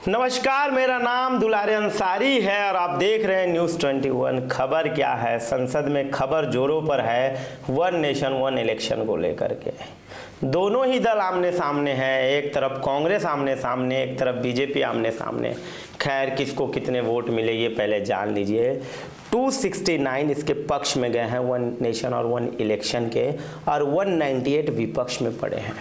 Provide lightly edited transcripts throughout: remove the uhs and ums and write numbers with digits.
नमस्कार, मेरा नाम दुलारे अंसारी है और आप देख रहे हैं न्यूज़ 21। खबर क्या है? संसद में खबर जोरों पर है, वन नेशन वन इलेक्शन को लेकर के। दोनों ही दल आमने सामने हैं, एक तरफ कांग्रेस आमने सामने, एक तरफ बीजेपी आमने सामने। खैर, किसको कितने वोट मिले ये पहले जान लीजिए। 269 इसके पक्ष में गए हैं वन नेशन और वन इलेक्शन के, और 198 विपक्ष में पड़े हैं।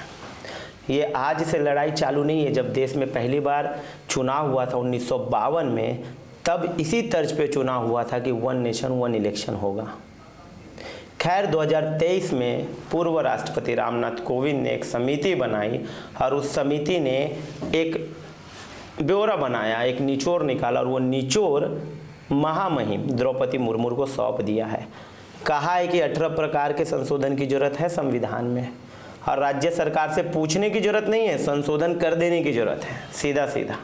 ये आज से लड़ाई चालू नहीं है। जब देश में पहली बार चुनाव हुआ था 1952 में, तब इसी तर्ज पे चुनाव हुआ था कि वन नेशन वन इलेक्शन होगा। खैर, 2023 में पूर्व राष्ट्रपति रामनाथ कोविंद ने एक समिति बनाई और उस समिति ने एक ब्यौरा बनाया, एक निचोड़ निकाला, और वो निचोड़ महामहिम द्रौपदी मुर्मू को सौंप दिया है। कहा है कि 18 प्रकार के संशोधन की जरूरत है संविधान में, और राज्य सरकार से पूछने की जरूरत नहीं है, संशोधन कर देने की जरूरत है। सीधा सीधा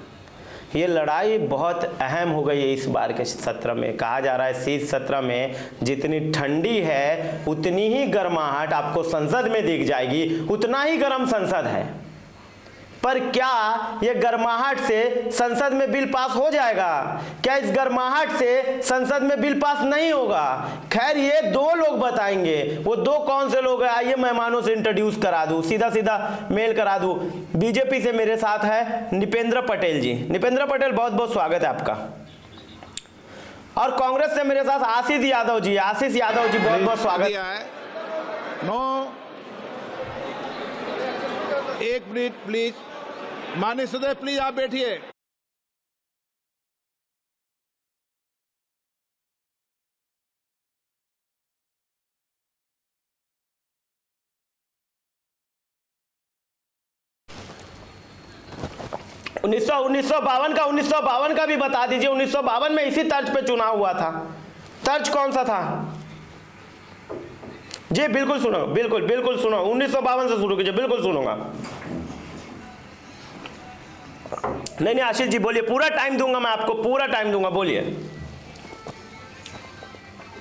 ये लड़ाई बहुत अहम हो गई है इस बार के सत्र में। कहा जा रहा है शीत सत्र में जितनी ठंडी है उतनी ही गर्माहट आपको संसद में दिख जाएगी, उतना ही गर्म संसद है। पर क्या ये गर्माहट से संसद में बिल पास हो जाएगा? क्या इस गर्माहट से संसद में बिल पास नहीं होगा? खैर, ये दो लोग बताएंगे। वो दो कौन से लोग हैं? आइए मेहमानों से इंट्रोड्यूस करा दूं, सीधा सीधा मेल करा दूं। बीजेपी से मेरे साथ है निपेंद्र पटेल जी। निपेंद्र पटेल, बहुत बहुत स्वागत है आपका। और कांग्रेस से मेरे साथ आशीष यादव जी। आशीष यादव जी, बहुत बहुत स्वागत है। नो, एक मिनट प्लीज। माननीय सदस्य, प्लीज आप बैठिए। उन्नीस सौ बावन का भी बता दीजिए। 1952 में इसी तर्ज पे चुनाव हुआ था। तर्ज कौन सा था जी? बिल्कुल सुनो, बिल्कुल बिल्कुल सुनो। 1952 से शुरू कीजिए, बिल्कुल सुनूंगा। नहीं, आशीष जी बोलिए, पूरा टाइम दूंगा मैं आपको, पूरा टाइम दूंगा, बोलिए।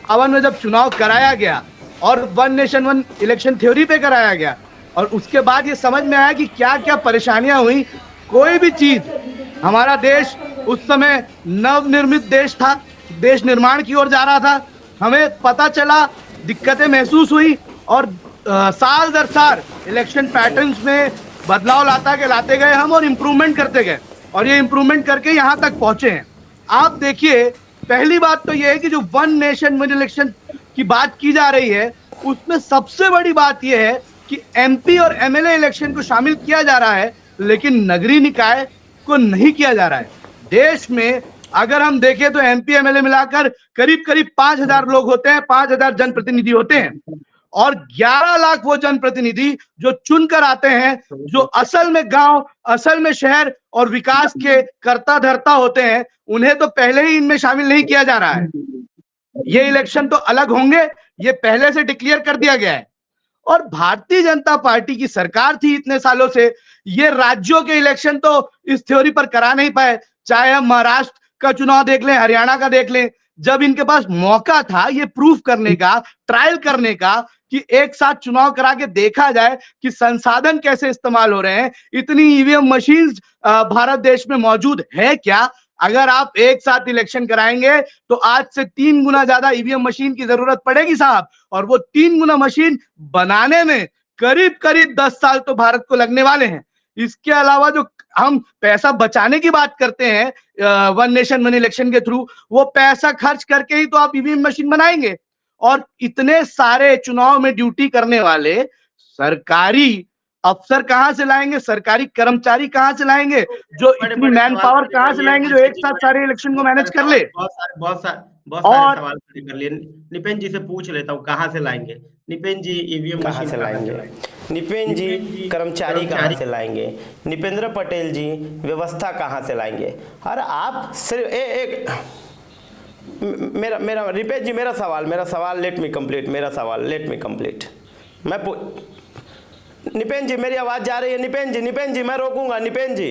52 में जब चुनाव कराया गया और one nation one election theory पे कराया गया, और उसके बाद ये समझ में आया कि क्या क्या परेशानियां हुई। कोई भी चीज, हमारा देश उस समय नवनिर्मित देश था, देश निर्माण की ओर जा रहा था। हमें पता चला, दिक्कतें महसूस हुई, और साल दर साल इलेक्शन पैटर्न्स में बदलाव लाते गए हम, और इम्प्रूवमेंट करते गए, और ये इम्प्रूवमेंट करके यहाँ तक पहुंचे हैं। आप देखिए, पहली बात तो ये है कि जो वन नेशन वन इलेक्शन की बात की जा रही है, उसमें सबसे बड़ी बात यह है कि एमपी और एमएलए इलेक्शन को शामिल किया जा रहा है, लेकिन नगरीय निकाय को नहीं किया जा रहा है। देश में अगर हम देखें तो एमपी एमएलए मिलाकर करीब करीब 5,000 लोग होते हैं, 5,000 जनप्रतिनिधि होते हैं, और 11 लाख वो जनप्रतिनिधि जो चुनकर आते हैं, जो असल में गांव, असल में शहर और विकास के कर्ता धर्ता होते हैं, उन्हें तो पहले ही इनमें शामिल नहीं किया जा रहा है। ये इलेक्शन तो अलग होंगे, ये पहले से डिक्लेयर कर दिया गया है। और भारतीय जनता पार्टी की सरकार थी इतने सालों से, ये राज्यों के इलेक्शन तो इस थ्योरी पर करा नहीं पाए। चाहे हम महाराष्ट्र का चुनाव देख लें, हरियाणा का देख लें, जब इनके पास मौका था ये प्रूफ करने का, ट्रायल करने का, कि एक साथ चुनाव करा के देखा जाए कि संसाधन कैसे इस्तेमाल हो रहे हैं, इतनी ईवीएम मशीन्स भारत देश में मौजूद है क्या? अगर आप एक साथ इलेक्शन कराएंगे तो आज से 3 गुना ज्यादा ईवीएम मशीन की जरूरत पड़ेगी साहब, और वो 3 गुना मशीन बनाने में करीब करीब 10 साल तो भारत को लगने वाले हैं। इसके अलावा जो हम पैसा बचाने की बात करते हैं वन नेशन वन इलेक्शन के थ्रू, वो पैसा खर्च करके ही तो आप ईवीएम मशीन बनाएंगे। और इतने सारे चुनाव में ड्यूटी करने वाले सरकारी अफसर कहां से लाएंगे, सरकारी कर्मचारी कहां से लाएंगे, जो इतनी मैन पावर कहां से लाएंगे जो एक साथ सारे इलेक्शन को मैनेज कर ले? बहुत सारे सवाल खड़े कर लिए। निपेन जी से पूछ लेता हूँ, कहाँ से लाएंगे? निपेन जी, ईवीएम कहाँ से लाएंगे? निपेन जी, कर्मचारी कहाँ से लाएंगे? निपेंद्र पटेल जी, व्यवस्था कहाँ से लाएंगे? और आप सिर्फ एक मेरा निपेन जी, मेरा सवाल लेट मी कंप्लीट। निपेन जी, मेरी आवाज जा रही है? निपेन जी, मैं रोकूंगा। निपेन जी,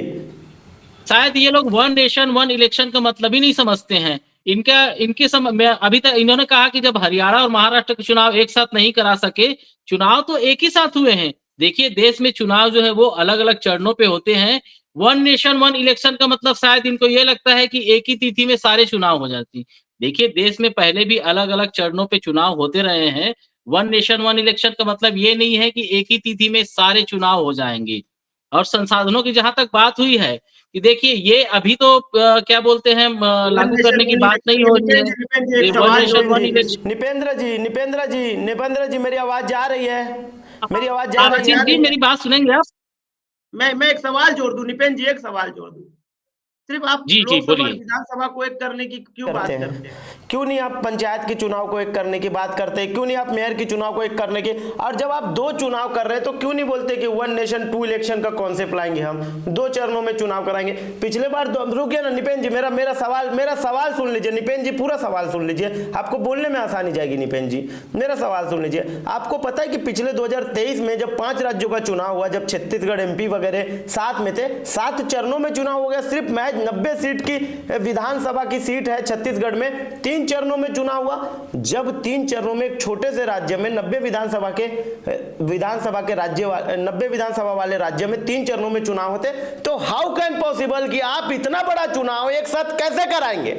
शायद ये लोग वन नेशन वन इलेक्शन का मतलब ही नहीं समझते हैं। मैं अभी तक इन्होंने कहा कि जब हरियाणा और महाराष्ट्र के चुनाव एक साथ नहीं करा सके, चुनाव तो एक ही साथ हुए हैं। देखिए, देश में चुनाव जो है वो अलग अलग चरणों पे होते हैं। वन नेशन वन इलेक्शन का मतलब शायद इनको ये लगता है कि एक ही तिथि में सारे चुनाव हो जाते हैं। देखिए, देश में पहले भी अलग-अलग चरणों पे चुनाव होते रहे हैं। वन नेशन वन इलेक्शन का मतलब ये नहीं है कि एक ही तिथि में सारे चुनाव हो जाएँगे। और संसाधनों की जहाँ तक बात हुई है कि देखिए, ये अभी तो क्या बोलते हैं लागू करने की बात नहीं हो रही है। ये one nation one election. Nipendra जी मेरी आवाज जा रही है? मेरी आवाज जा रही आशीष जी, है? मेरी बात सुनेंगे आप? मैं एक सवाल जोड़ दूं, निपेन जी, एक सवाल जोड़ दूं। सिर्फ आप जी, जी, लोकसभा और बोलिए। विधानसभा को एक करने की क्यों बात करते करते हैं? हैं, क्यों नहीं आप पंचायत के चुनाव को एक करने की बात करते हैं? क्यों नहीं आप मेयर के चुनाव को एक करने की? और जब आप दो चुनाव कर रहे हैं तो क्यों नहीं बोलते कि वन नेशन टू इलेक्शन का कॉन्सेप्ट लाएंगे, हम दो चरणों में चुनाव कराएंगे? पिछले बार रुकिए ना निपेन जी, मेरा सवाल सुन लीजिए। निपेन जी पूरा सवाल सुन लीजिए, आपको बोलने में आसानी जाएगी। निपेन जी मेरा सवाल सुन लीजिए। आपको पता है कि पिछले 2023 में जब 5 राज्यों का चुनाव हुआ, जब छत्तीसगढ़ एमपी वगैरह 7 में थे, 7 चरणों में चुनाव हो गया। सिर्फ महज 90 सीट की विधानसभा की सीट है छत्तीसगढ़ में, 3 चरणों में चुनाव हुआ। जब 3 चरणों में एक छोटे से राज्य में 90 विधानसभा वाले राज्य में 3 चरणों में चुनाव होते, तो हाउ कैन पॉसिबल कि आप इतना बड़ा चुनाव एक साथ कैसे कराएंगे?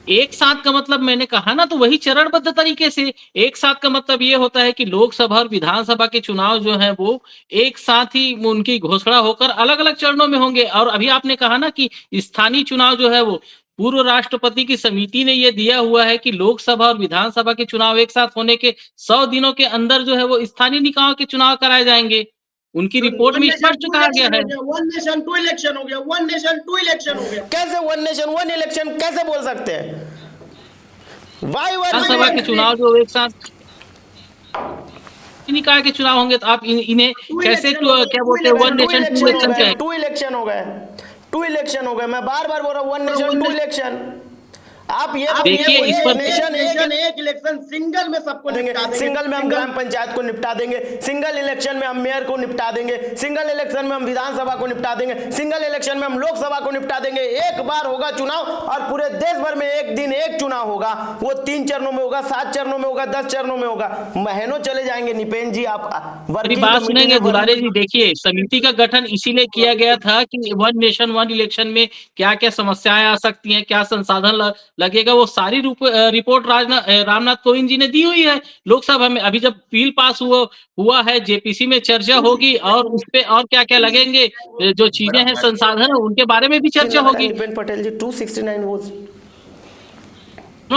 एक साथ का मतलब मैंने कहा ना, तो वही चरणबद्ध तरीके से। एक साथ का मतलब ये होता है कि लोकसभा और विधानसभा के चुनाव जो है वो एक साथ ही उनकी घोषणा होकर अलग-अलग चरणों में होंगे। और अभी आपने कहा ना कि स्थानीय चुनाव जो है वो पूर्व राष्ट्रपति की समिति ने ये दिया हुआ है कि लोकसभा और विधानसभा के चुनाव एक साथ होने के 100 दिनों के अंदर जो है वो स्थानीय निकायों के चुनाव कराए जाएंगे। उनकी रिपोर्ट में स्पष्ट कहा गया है। वन नेशन टू इलेक्शन हो गया, वन नेशन टू इलेक्शन हो गया। कैसे वन नेशन वन इलेक्शन कैसे बोल सकते हैं? वाई विधानसभा के चुनाव जो एक साथ निकाय के चुनाव होंगे, तो आप इन्हें कैसे क्या बोलते हैं वन नेशन टू इलेक्शन कहें? टू इलेक्शन हो गए। मैं बार बार बोल रहा हूँ वन नेशन टू इलेक्शन। आप ये देखिए, इस पर नेशन एक इलेक्शन सिंगल में सबको निपटा देंगे। सिंगल में हम ग्राम पंचायत को निपटा देंगे, सिंगल इलेक्शन में हम मेयर को निपटा देंगे, सिंगल इलेक्शन में हम विधानसभा को निपटा देंगे, सिंगल इलेक्शन में हम लोकसभा को निपटा देंगे। एक बार होगा चुनाव और पूरे देश भर में एक दिन एक चुनाव होगा। वो 3 चरणों में होगा, 7 चरणों में होगा, 10 चरणों में होगा। महीनों चले जाएंगे। निपेन जी आप बात सुनेंगे दुलारे जी? देखिए, समिति का गठन इसीलिए किया गया था कि वन नेशन वन इलेक्शन में क्या क्या समस्याएं आ सकती हैं, क्या संसाधन लगेगा, वो सारी रिपोर्ट रामनाथ कोविंद जी ने दी हुई है लोकसभा में। अभी जब बिल पास हुआ है, जेपीसी में चर्चा होगी और उस पे और क्या क्या लगेंगे, जो चीजें हैं, संसाधन, उनके बारे में भी चर्चा होगी। पटेल जी 269 वोट्स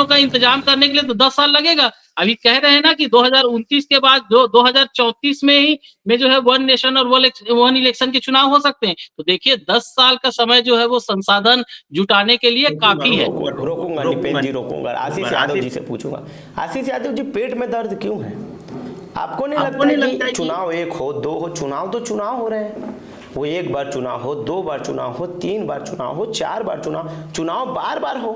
का इंतजाम करने के लिए तो 10 साल लगेगा। अभी कह रहे हैं ना कि 2029 के बाद 2034 में जो है वन नेशन और वन इलेक्शन के चुनाव हो सकते हैं। तो देखिए, 10 साल का समय जो है वो संसाधन जुटाने के लिए काफी है। रोकूंगा निपेन जी, रोकूंगा। आशीष यादव जी से पूछूंगा। आशीष यादव जी, पेट में दर्द क्यों है? आपको नहीं लगता कि चुनाव एक हो, 2 हो? चुनाव तो चुनाव हो रहे हैं। वो 1 बार चुनाव हो, 2 बार चुनाव हो, 3 बार चुनाव हो, 4 बार चुनाव बार बार हो।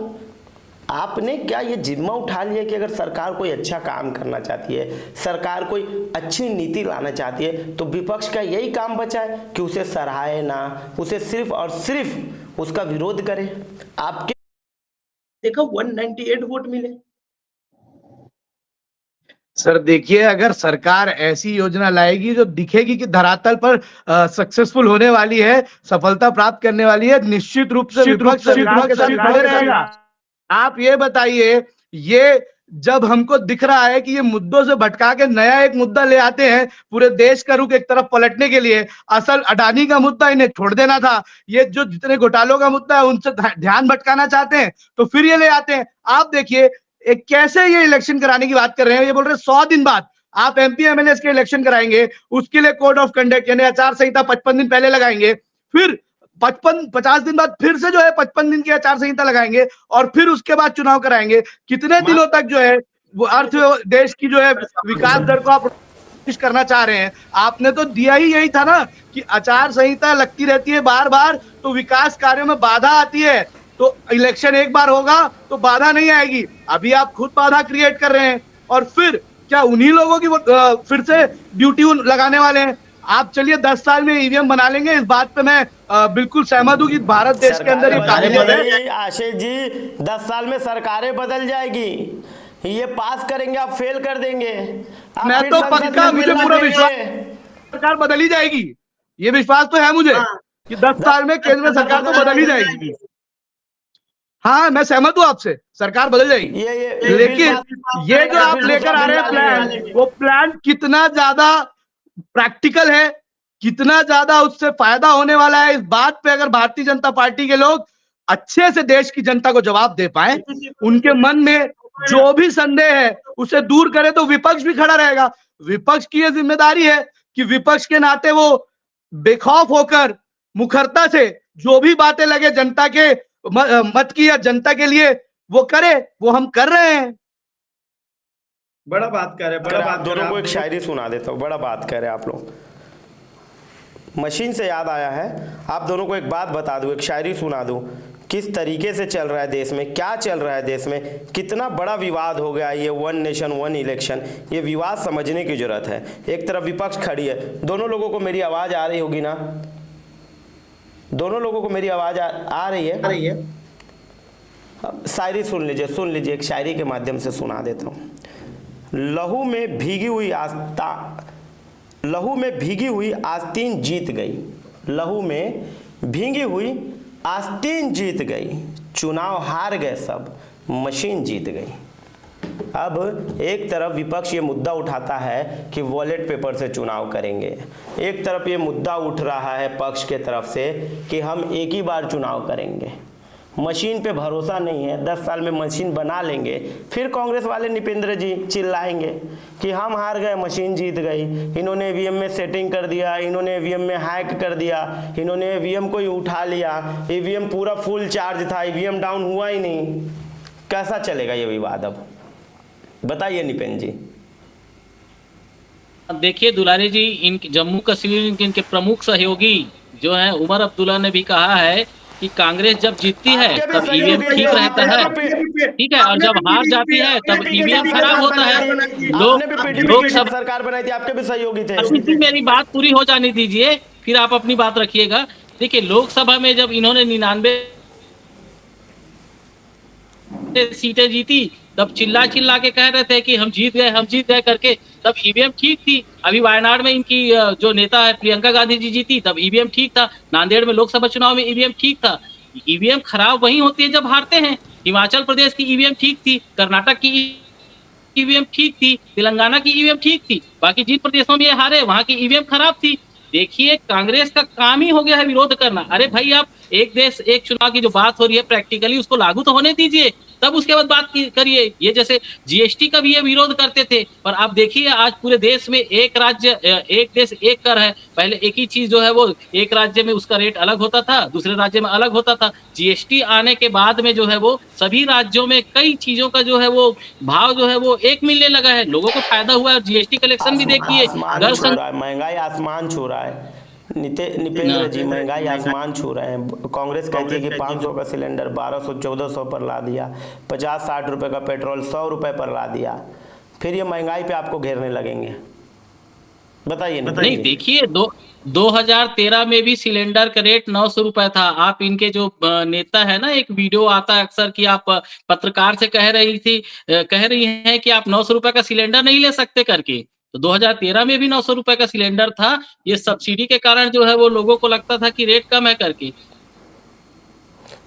आपने क्या ये जिम्मा उठा लिया कि अगर सरकार कोई अच्छा काम करना चाहती है, सरकार कोई अच्छी नीति लाना चाहती है, तो विपक्ष का यही काम बचा है कि उसे सराहे ना, उसे सिर्फ और सिर्फ उसका विरोध करे। आपके देखो 198 वोट मिले। सर देखिए, अगर सरकार ऐसी योजना लाएगी जो दिखेगी कि धरातल पर सक्सेसफुल होने वाली है, सफलता प्राप्त करने वाली है, निश्चित रूप से विपक्ष सरकार के साथ खड़े रहेगा। आप ये बताइए, ये जब हमको दिख रहा है कि ये मुद्दों से भटका के नया एक मुद्दा ले आते हैं पूरे देश का रुख एक तरफ पलटने के लिए, असल अडानी का मुद्दा इन्हें छोड़ देना था, ये जो जितने घोटालों का मुद्दा है उनसे ध्यान भटकाना चाहते हैं, तो फिर ये ले आते हैं। आप देखिए एक कैसे ये इलेक्शन कराने की बात कर रहे हैं। ये बोल रहे हैं 100 दिन बाद आप एमपी एमएलए के इलेक्शन कराएंगे, उसके लिए कोड ऑफ कंडक्ट यानी आचार संहिता 55 दिन पहले लगाएंगे, फिर 50 दिन बाद फिर से जो है 55 दिन की आचार संहिता लगाएंगे और फिर उसके बाद चुनाव कराएंगे। कितने दिनों तक जो है वो देश की जो है विकास दर को आप करना चाह रहे हैं? आपने तो दिया ही यही था ना कि आचार संहिता लगती रहती है बार बार, तो विकास कार्यों में बाधा आती है, तो इलेक्शन एक बार होगा तो बाधा नहीं आएगी। अभी आप खुद बाधा क्रिएट कर रहे हैं और फिर क्या उन्हीं लोगों की फिर से ड्यूटी लगाने वाले हैं? आप चलिए 10 साल में ईवीएम बना लेंगे, इस बात पे मैं बिल्कुल सहमत हूँ कि भारत देश के अंदर आशीष जी 10 साल में सरकारें बदल जाएगी, ये पास करेंगे, आप फेल कर देंगे। मैं तो पक्का, मुझे पूरा विश्वास सरकार बदल ही जाएगी, ये विश्वास तो है मुझे। कि 10 साल में केंद्र सरकार तो बदल ही जाएगी। हाँ, मैं सहमत हूँ आपसे, सरकार बदल जाएगी, लेकिन ये जो आप लेकर आ रहे हैं प्लान, वो प्लान कितना ज्यादा प्रैक्टिकल है, कितना ज्यादा उससे फायदा होने वाला है, इस बात पे अगर भारतीय जनता पार्टी के लोग अच्छे से देश की जनता को जवाब दे पाए, उनके मन में जो भी संदेह है उसे दूर करे, तो विपक्ष भी खड़ा रहेगा। विपक्ष की यह जिम्मेदारी है कि विपक्ष के नाते वो बेखौफ होकर मुखरता से जो भी बातें लगे जनता के मत की या जनता के लिए वो करे, वो हम कर रहे हैं। बड़ा बात कर रहे हैं, बड़ा बात दोनों को एक शायरी सुना देता हूँ, बड़ा बात कर रहे हैं आप लोग। मशीन से याद आया है, आप दोनों को एक बात बता दूं, एक शायरी सुना दूं, किस तरीके से चल रहा है देश में, क्या चल रहा है देश में, कितना बड़ा विवाद हो गया ये वन नेशन वन इलेक्शन। ये विवाद समझने की जरूरत है। एक तरफ विपक्ष खड़ी है, दोनों लोगों को मेरी आवाज आ रही होगी ना? दोनों लोगों को मेरी आवाज आ रही है? शायरी सुन लीजिए, एक शायरी के माध्यम से सुना देता हूँ। लहू में भीगी हुई आस्तीन जीत गई, लहू में भीगी हुई आस्तीन जीत गई, चुनाव हार गए सब, मशीन जीत गई। अब एक तरफ विपक्ष ये मुद्दा उठाता है कि वॉलेट पेपर से चुनाव करेंगे, एक तरफ ये मुद्दा उठ रहा है पक्ष के तरफ से कि हम एक ही बार चुनाव करेंगे, मशीन पे भरोसा नहीं है, 10 साल में मशीन बना लेंगे। फिर कांग्रेस वाले निपेंद्र जी चिल्लाएंगे कि हम हार गए, मशीन जीत गई, इन्होंने ईवीएम में सेटिंग कर दिया, इन्होंने ईवीएम में हैक कर दिया, इन्होंने ईवीएम को ही उठा लिया, ईवीएम पूरा फुल चार्ज था, ईवीएम डाउन हुआ ही नहीं। कैसा चलेगा ये विवाद? अब बताइए निपेंद्र जी। देखिए दुलारी जी, इन जम्मू कश्मीर इनके प्रमुख सहयोगी जो है उमर अब्दुल्ला ने भी कहा है कि कांग्रेस जब जीतती है तब ईवीएम ठीक रहता है, ठीक है, और जब हार जाती है तब ईवीएम खराब होता है। लोग सब सरकार बनाई थी, आपके भी सहयोगी थे। जी, मेरी बात पूरी हो जाने दीजिए, फिर आप अपनी बात रखिएगा। देखिए लोकसभा में जब इन्होंने 99 सीटें जीती, तब चिल्ला के कह रहे थे कि हम जीत गए करके, तब ईवीएम ठीक थी। अभी वायनाड में इनकी जो नेता है प्रियंका गांधी जी जीती, तब ईवीएम ठीक था। नांदेड़ में लोकसभा चुनाव में ईवीएम ठीक था। ईवीएम खराब वही होती है जब हारते हैं। हिमाचल प्रदेश की ईवीएम ठीक थी, कर्नाटक की ईवीएम ठीक थी, तेलंगाना की ईवीएम ठीक थी, बाकी जिन प्रदेशों में ये हारे वहां की ईवीएम खराब थी। देखिए कांग्रेस का काम ही हो गया है विरोध करना। अरे भाई, आप एक देश एक चुनाव की जो बात हो रही है प्रैक्टिकली उसको लागू तो होने दीजिए, तब उसके बाद बात करिए। ये जैसे जीएसटी का भी ये विरोध करते थे, पर आप देखिए आज पूरे देश में एक राज्य एक देश एक कर है। पहले एक ही चीज जो है वो एक राज्य में उसका रेट अलग होता था, दूसरे राज्य में अलग होता था। जीएसटी आने के बाद में जो है वो सभी राज्यों में कई चीजों का जो है वो भाव जो है वो एक मिलने लगा है, लोगों को फायदा हुआ है। और जीएसटी कलेक्शन भी देखिए, महंगाई आसमान छू रहा है। निपेंद्र जी, महंगाई आसमान छू रहे हैं। कांग्रेस कहती है कि 500 का सिलेंडर 1200-1400 पर ला दिया, 50-60 रुपए का पेट्रोल 100 रुपए पर ला दिया, फिर ये महंगाई पे आपको घेरने लगेंगे। बताइए। नहीं, देखिए 2013 में भी सिलेंडर का रेट 900 रुपए था। आप इनके जो नेता है ना, एक वीडियो आता है अक्सर कि आप पत्रकार से कह रही हैं कि आप 900 रुपए का सिलेंडर नहीं ले सकते करके। तो 2013 में भी 900 रुपए का सिलेंडर था। ये सब्सिडी के कारण जो है वो लोगों को लगता था कि रेट कम है करके।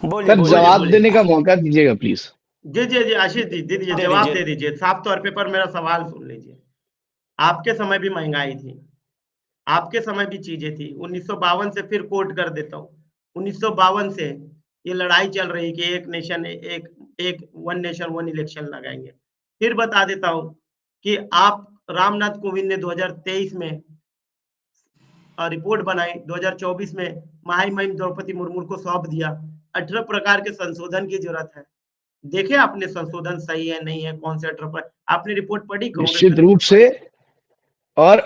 बोलिए, जवाब देने का मौका दीजिएगा प्लीज। जी आशीष जी दीजिए, जवाब दे दीजिए साफ तौर पे, पर मेरा सवाल सुन लीजिए। आपके समय भी महंगाई थी, आपके समय भी चीजें थी। 1952 से फिर कोट कर देता हूँ, 1952 से ये लड़ाई चल रही कि एक वन नेशन वन इलेक्शन लगाएंगे। फिर बता देता हूँ कि आप रामनाथ कोविंद ने 2023 में रिपोर्ट बनाई, 2024 में महामहिम द्रौपदी मुर्मू को सौंप दिया। 18 प्रकार के संशोधन की जरूरत है। देखे आपने संशोधन सही है नहीं है, कौन से 18 आपने रिपोर्ट पढ़ी? निश्चित रूप से। और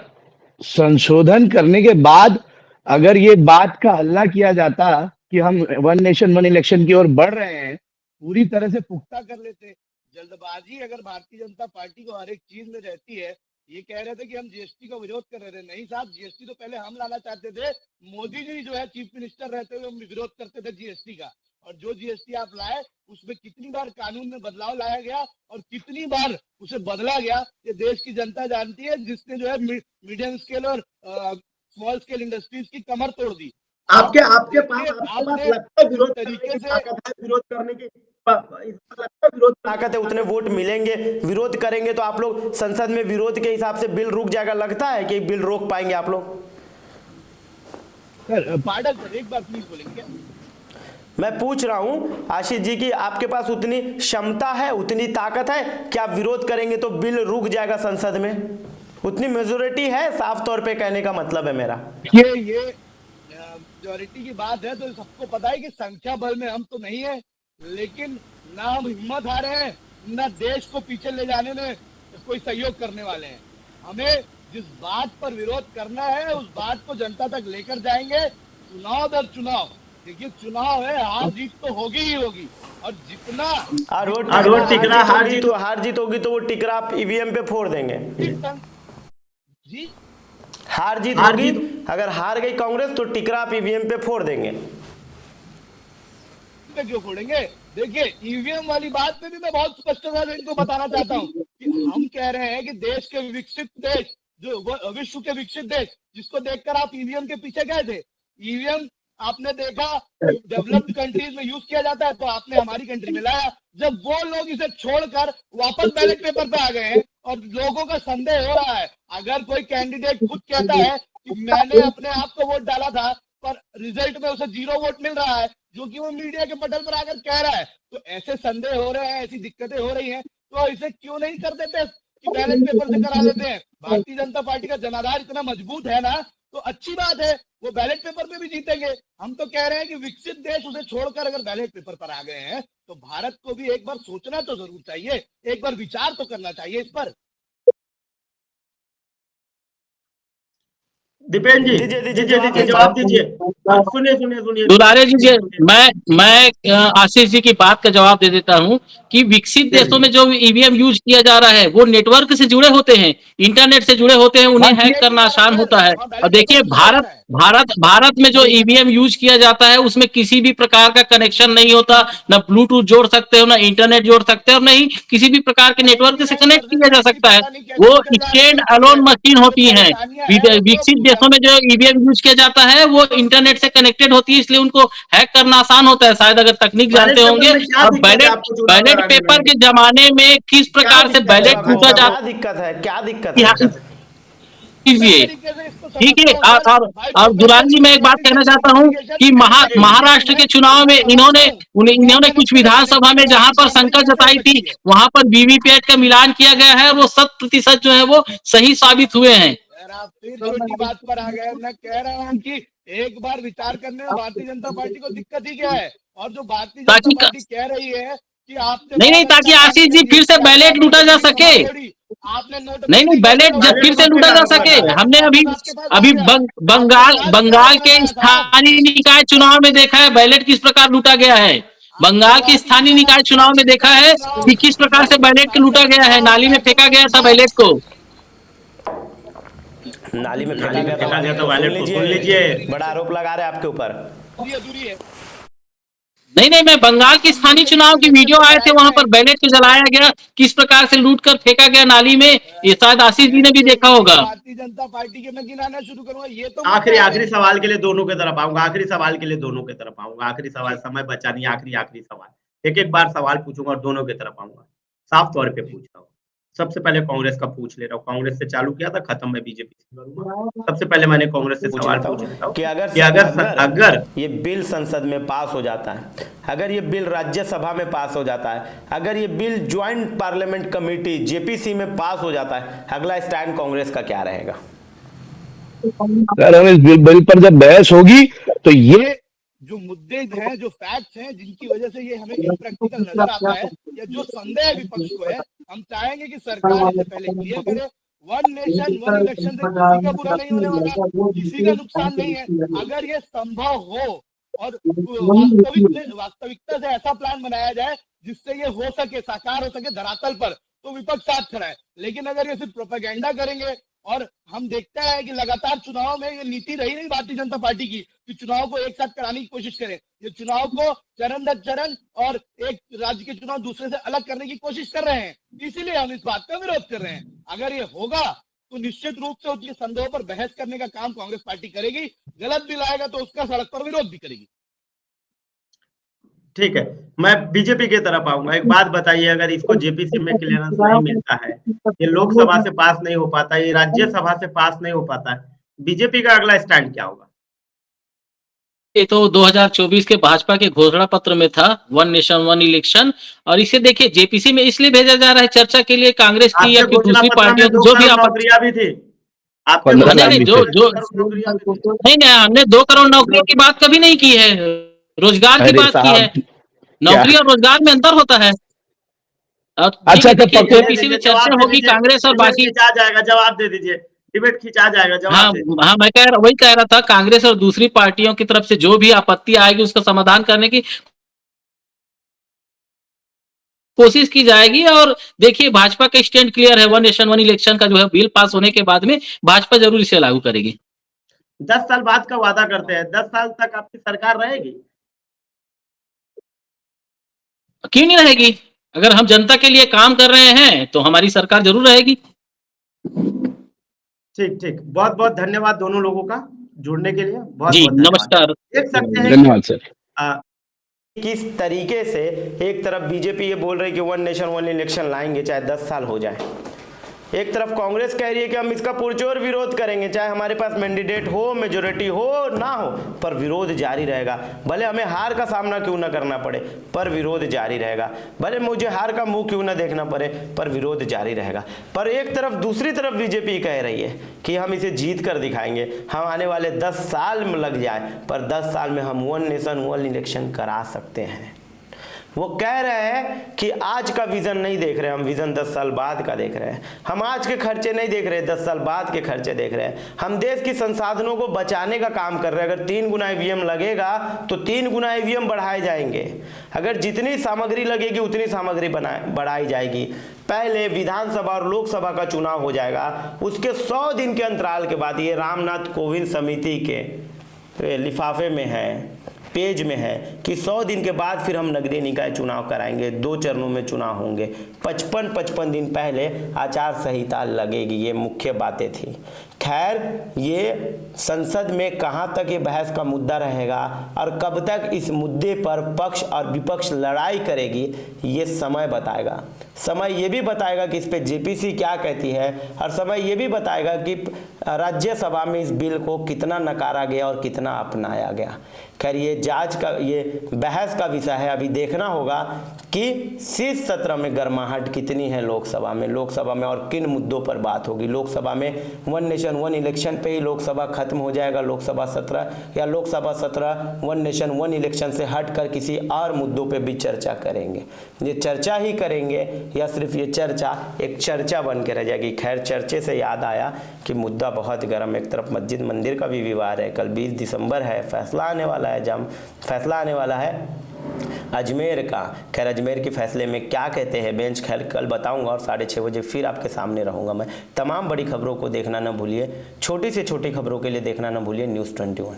संशोधन करने के बाद अगर ये बात का हल्ला किया जाता कि हम वन नेशन वन इलेक्शन की ओर बढ़ रहे हैं, पूरी तरह से पुख्ता कर लेते। जल्दबाजी अगर भारतीय जनता पार्टी को हर एक चीज में रहती है, ये कह रहे थे कि हम जीएसटी का विरोध कर रहे थे। नहीं साहब, जीएसटी तो पहले हम लाना चाहते थे। मोदी जी जो है चीफ मिनिस्टर रहते हुए हम विरोध करते थे जीएसटी का। और जो जीएसटी आप लाए उसमें कितनी बार कानून में बदलाव लाया गया और कितनी बार उसे बदला गया, ये देश की जनता जानती है। जिसने जो है मीडियम स्केल और स्मॉल स्केल इंडस्ट्रीज की कमर तोड़ दी। आपके आपके पास आपने लगता है विरोध करने तरीके की से ताकत है, विरोध करने की लगता है विरोध ताकत है, उतने वोट मिलेंगे, विरोध करेंगे तो आप लोग संसद में विरोध के हिसाब से बिल रुक जाएगा। लगता है कि बिल रोक पाएंगे आप लोग? सर पार्डन सर एक बार प्लीज बोलेंगे क्या? मैं पूछ रहा हूं आशीष जी की आपके पास उतनी क्षमता है, उतनी ताकत है कि आप विरोध करेंगे तो बिल रुक जाएगा संसद में? उतनी मेजोरिटी है, साफ तौर पे कहने का मतलब है मेरा। ये मेजोरिटी की बात है तो सबको पता है कि संख्या बल में हम तो नहीं है, लेकिन ना हम हिम्मत हारे हैं, ना देश को पीछे ले जाने में कोई सहयोग करने वाले हैं। हमें जिस बात पर विरोध करना है उस बात को जनता तक लेकर जाएंगे, चुनाव दर चुनाव। देखिए चुनाव है, हार जीत तो होगी ही होगी, और जितना और वो टिकरा हार जीत तो हार जीत होगी तो वो टिकरा आप ईवीएम पे फोड़ देंगे। जी हार जीत होगी, अगर हार गई कांग्रेस तो टिकरा आप ईवीएम पे फोड़ देंगे। क्यों फोड़ेंगे? देखिए ईवीएम वाली बात पे भी मैं बहुत स्पष्टता से इनको बताना चाहता हूँ कि हम कह रहे हैं कि देश के विकसित देश, जो विश्व के विकसित देश जिसको देखकर आप ईवीएम के पीछे गए थे, ईवीएम आपने देखा डेवलप्ड कंट्रीज में यूज किया जाता है तो आपने हमारी कंट्री में लाया। जब वो लोग इसे छोड़कर वापस बैलेट पेपर पे आ गए हैं और लोगों का संदेह हो रहा है, अगर कोई कैंडिडेट खुद कहता है कि मैंने अपने आप को वोट डाला था पर रिजल्ट में उसे 0 वोट मिल रहा है, जो कि वो मीडिया के पटल पर आकर कह रहा है, तो ऐसे संदेह हो रहे हैं, ऐसी दिक्कतें हो रही हैं, तो इसे क्यों नहीं कर देते कि बैलेट पेपर से करा देते हैं? भारतीय जनता पार्टी का जनाधार इतना मजबूत है ना, तो अच्छी बात है, वो बैलेट पेपर पे भी जीतेंगे। हम तो कह रहे हैं कि विकसित देश उसे छोड़कर अगर बैलेट पेपर पर आ गए हैं तो भारत को भी एक बार सोचना तो जरूर चाहिए, एक बार विचार तो करना चाहिए इस पर। दीपेन जी दीजिए जवाब दीजिए। सुनिए दुलारे जी, मैं आशीष जी की बात का जवाब दे देता हूं कि विकसित देशों में जो ईवीएम यूज किया जा रहा है वो नेटवर्क से जुड़े होते हैं, इंटरनेट से जुड़े होते हैं, उन्हें हैक करना आसान होता है। और देखिए भारत में जो ईवीएम यूज किया जाता है उसमें किसी भी प्रकार का कनेक्शन नहीं होता, ना ब्लूटूथ जोड़ सकते हो, ना इंटरनेट जोड़ सकते हो, और नहीं किसी भी प्रकार के नेटवर्क से कनेक्ट किया जा सकता है। वो स्टैंड अलोन मशीन होती है। विकसित देशों में जो ईवीएम यूज किया जाता है वो इंटरनेट से कनेक्टेड होती है, इसलिए उनको हैक करना आसान होता है, शायद अगर तकनीक जानते होंगे। और बैलेट पेपर के जमाने में किस प्रकार से बैलेट टूटा जाता, क्या दिक्कत है? कीजिए, ठीक है। और दुलाल जी, मैं एक बात कहना चाहता हूं कि महाराष्ट्र के चुनाव में इन्होंने कुछ विधानसभा में जहां पर शंका जताई थी वहां पर वीवीपैट का मिलान किया गया है, वो 100% जो है वो सही साबित हुए हैं। आप फिर छोटी बात पर आ गए। मैं कह रहा हूँ कि एक बार विचार करने में भारतीय जनता पार्टी को दिक्कत ही क्या है? और जो भारतीय जनता पार्टी कह रही है कि आपने नहीं, ताकि आशीष जी फिर से बैलेट लूटा जा सके। आपने नोट नहीं, बैलेट जब फिर से लूटा जा सके। हमने अभी बंगाल के स्थानीय निकाय चुनाव में देखा है बैलेट किस प्रकार लूटा गया है। बंगाल के स्थानीय निकाय चुनाव में देखा है कि किस प्रकार से बैलेट लूटा गया है, नाली में फेंका गया था बैलेट को। नाली में फेंका गया तो बैलेट को सुन लीजिए, बड़ा आरोप लगा रहे हैं आपके ऊपर। नहीं, मैं बंगाल के स्थानीय चुनाव की वीडियो आए थे, वहां पर बैलेट को जलाया गया, किस प्रकार से लूट कर फेंका गया नाली में, ये शायद आशीष जी ने भी देखा होगा। भारतीय जनता पार्टी के मैं गिनाना शुरू करूंगा, ये तो आखिरी सवाल के लिए दोनों की तरफ आऊंगा, आखिरी सवाल, समय बचा नहीं, आखिरी सवाल, एक बार सवाल पूछूंगा और दोनों की तरफ आऊंगा, साफ तौर पे पूछ रहा हूँ। सबसे पहले कांग्रेस का पूछ ले रहा हूँ, कांग्रेस से चालू किया था, खत्म मैं बीजेपी से करूंगा। सबसे पहले मैंने कांग्रेस से सवाल पूछ लेता हूँ कि अगर ये बिल संसद में पास हो जाता है, अगर ये बिल राज्यसभा में पास हो जाता है, अगर ये bill joint parliament committee JPC में पास हो जाता है, अगला स्टैंड कांग्रेस का क्या रहेगा? सर, हम इस बिल पर जब बहस होगी तो ये जो मुद्दे हैं, जो फैक्ट्स हैं, जिनकी वजह से ये हमें इम्प्रैक्टिकल नजर आता है या जो संदेह विपक्ष को है, हम चाहेंगे कि सरकार इससे पहले क्लियर करे। 1 नेशन 1 इलेक्शन से किसी का बुरा नहीं होने वाला, किसी का नुकसान नहीं है। अगर ये संभव हो और वास्तविकता से ऐसा प्लान बनाया जाए जिससे ये हो सके, साकार हो सके धरातल पर, तो विपक्ष साथ खड़ा है। लेकिन अगर ये सिर्फ प्रोपेगेंडा करेंगे, और हम देखते हैं कि लगातार चुनाव में ये नीति रही नहीं भारतीय जनता पार्टी की कि चुनाव को एक साथ कराने की कोशिश करें, ये चुनाव को चरण दर चरण और एक राज्य के चुनाव दूसरे से अलग करने की कोशिश कर रहे हैं, इसीलिए हम इस बात का विरोध कर रहे हैं। अगर ये होगा तो निश्चित रूप से उसके संदेह पर बहस करने का काम कांग्रेस पार्टी करेगी। गलत बिल आएगा तो उसका सड़क पर विरोध भी करेगी। ठीक है, मैं बीजेपी की तरफ आऊंगा। एक बात बताइए, अगर इसको जेपीसी में क्लियरेंस नहीं मिलता है, ये लोकसभा से पास नहीं हो पाता, ये राज्यसभा से पास नहीं हो पाता है, बीजेपी का अगला स्टैंड क्या होगा? ये तो 2024 के भाजपा के घोषणा पत्र में था, वन नेशन वन इलेक्शन, और इसे देखिए जेपीसी में इसलिए भेजा जा रहा है चर्चा के लिए कांग्रेस की या आपके फिर घोषणा दूसरी पत्र में पार्टियों की 2 जो भी करोड़ आपत्ति। नौकरियां भी थी। आपके 15 घोषणा लाख नहीं भी जो थे। जो 2 करोड़ नौकरियां भी थी। नहीं हमने 2 करोड़ नौकरियों की बात कभी नहीं की है, रोजगार की अरे बात की है। साहब, नौकरी और रोजगार में अंतर होता है। और ठीक अच्छा, है, तो देखिए पक्के- जेपीसी में जवाब चर्चा दे होगी दीजिए, कांग्रेस और डिबेट बाकी। खिंचा जाएगा, जवाब दे दीजिए, डिबेट खिंचा जाएगा, हाँ जवाब दे दीजिए। हाँ, वही कह रहा था, कांग्रेस और दूसरी पार्टियों की तरफ से जो भी आपत्ति आएगी उसका समाधान करने की कोशिश की जाएगी। और देखिए भाजपा का स्टैंड क्लियर है, वन नेशन वन इलेक्शन का जो है बिल पास होने के बाद में भाजपा जरूर इसे लागू करेगी। 10 साल बाद का वादा करते हैं, 10 साल तक आपकी सरकार रहेगी? क्यों नहीं रहेगी? अगर हम जनता के लिए काम कर रहे हैं तो हमारी सरकार जरूर रहेगी। ठीक ठीक, बहुत बहुत धन्यवाद दोनों लोगों का जुड़ने के लिए, बहुत जी बहुत धन्यवाद। नमस्कार। देख सकते हैं धन्यवाद सर। किस तरीके से एक तरफ बीजेपी ये बोल रही है कि वन नेशन वन इलेक्शन लाएंगे चाहे 10 साल हो जाए, एक तरफ कांग्रेस कह रही है कि हम इसका पुरजोर विरोध करेंगे, चाहे हमारे पास मैंडेट हो, मेजोरिटी हो ना हो, पर विरोध जारी रहेगा। भले हमें हार का सामना क्यों ना करना पड़े, पर विरोध जारी रहेगा। भले मुझे हार का मुंह क्यों ना देखना पड़े, पर विरोध जारी रहेगा। पर एक तरफ दूसरी तरफ बीजेपी कह रही है कि हम इसे जीत कर दिखाएंगे, हम आने वाले 10 साल में लग जाए, पर 10 साल में हम वन नेशन वन इलेक्शन करा सकते हैं। वो कह रहे हैं कि आज का विजन नहीं देख रहे, हम विजन 10 साल बाद का देख रहे हैं। हम आज के खर्चे नहीं देख रहे, 10 साल बाद के खर्चे देख रहे हैं। हम देश की संसाधनों को बचाने का काम कर रहे हैं। अगर 3 गुना ईवीएम लगेगा तो 3 गुना ईवीएम बढ़ाए जाएंगे। अगर जितनी सामग्री लगेगी उतनी सामग्री बढ़ाई जाएगी। पहले विधानसभा और लोकसभा का चुनाव हो जाएगा, उसके 100 दिन के अंतराल के बाद, ये रामनाथ कोविंद समिति के लिफाफे में है, पेज में है कि 100 दिन के बाद फिर हम नगरीय निकाय चुनाव कराएंगे। 2 चरणों में चुनाव होंगे। 55 दिन पहले आचार संहिता लगेगी। ये मुख्य बातें थी। खैर, ये संसद में कहां तक ये बहस का मुद्दा रहेगा और कब तक इस मुद्दे पर पक्ष और विपक्ष लड़ाई करेगी, ये समय बताएगा। समय ये भी बताएगा कि इस पे जेपीसी क्या कहती है, और समय ये भी बताएगा कि राज्यसभा में इस बिल को कितना नकारा गया और कितना अपनाया गया। खैर, ये जांच का, ये बहस का विषय है। अभी देखना होगा कि शीर्ष सत्र में गर्माहट कितनी है लोकसभा में और किन मुद्दों पर बात होगी। लोकसभा में वन नेशन वन इलेक्शन पे ही लोकसभा खत्म हो जाएगा, लोकसभा सत्र, या लोकसभा सत्र वन नेशन वन इलेक्शन से हटकर किसी और मुद्दों पे भी चर्चा करेंगे। ये चर्चा ही करेंगे या सिर्फ ये चर्चा एक चर्चा बन के रह जाएगी। खैर, चर्चे से याद आया कि मुद्दा बहुत गर्म। एक तरफ मस्जिद मंदिर का भी विवाद है, कल 20 दिसंबर है, फैसला आने वाला है, फैसला आने वाला है अजमेर का। खैर, अजमेर के फैसले में क्या कहते हैं बेंच, खैर कल बताऊंगा, और 6:30 बजे फिर आपके सामने रहूंगा मैं। तमाम बड़ी खबरों को देखना ना भूलिए, छोटी से छोटी खबरों के लिए देखना ना भूलिए News 21।